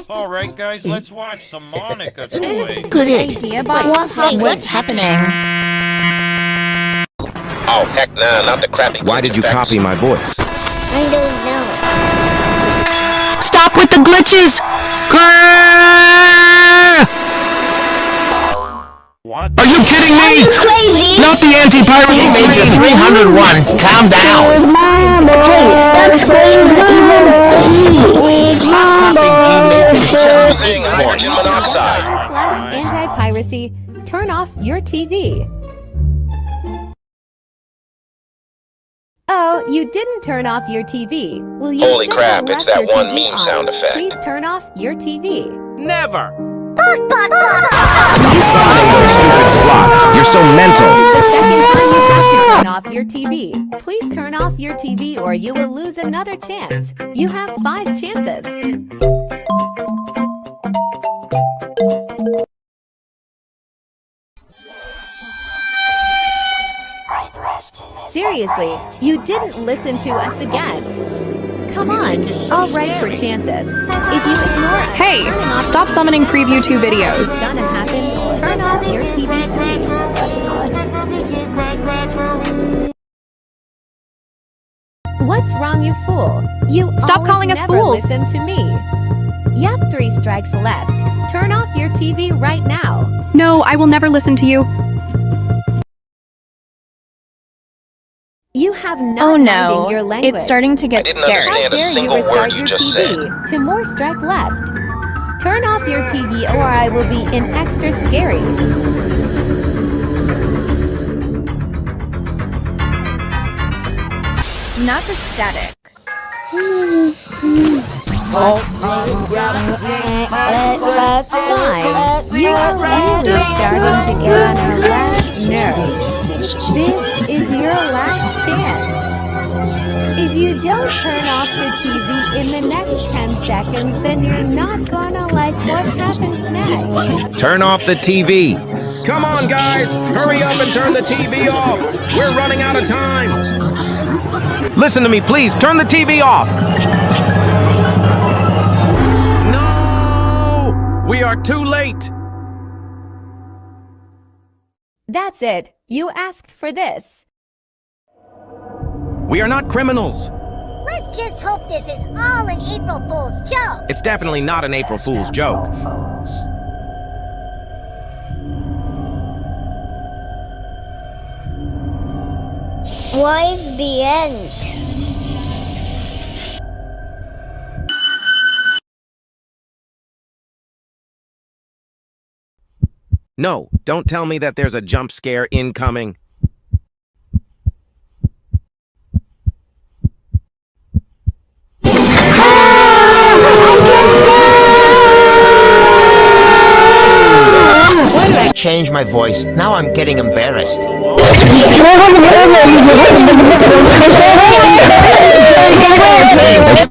Alright guys, let's watch some Monica toys. Good idea, but what's happening? Oh, heck nah, not the crappy. Why did you copy my voice? I don't know. Stop with the glitches! What? Are you kidding me? Crazy! Not the anti-piracy Major 301, calm down. Hey, stop saying the Stop copying G-Major. Using hydrogen monoxide. /anti-piracy. Turn off your TV. Oh, you didn't turn off your TV. Well, you Holy should crap, have it's left that your one TV meme on. sound effect. Please turn off your TV. Never! Stupid Slot. You're so mental. The second time you have to turn off your TV. Please turn off your TV or you will lose another chance. You have 5 chances. Seriously, you didn't listen to us again. Come on, I'll write for chances. If you ignore us, Hey, stop summoning Preview 2 videos. what's gonna happen? Turn off your TV, please. What's wrong, you fool? You Stop always calling us never fools. listen to me. Yep, 3 strikes left. Turn off your TV right now. No, I will never listen to you. You have not Oh minding no, your language. it's starting to I get didn't scary. understand a How dare single you restart word you your just TV? said. 2 more strike left. Turn off your TV or I will be in extra scary. Not the static. Fine. You are really starting to get on our last nerves. This is your last chance. If you don't turn off the TV in the next 10 seconds, then you're not gonna like what happens next. Turn off the TV. Come on, guys. Hurry up and turn the TV off. We're running out of time. Listen to me, please. Turn the TV off. No! We are too late. That's it. You asked for this. We are not criminals. Let's just hope this is all an April Fool's joke. It's definitely not an April Fool's joke. Why is the end? No, don't tell me that there's a jump scare incoming. Why did I change my voice? Now I'm getting embarrassed.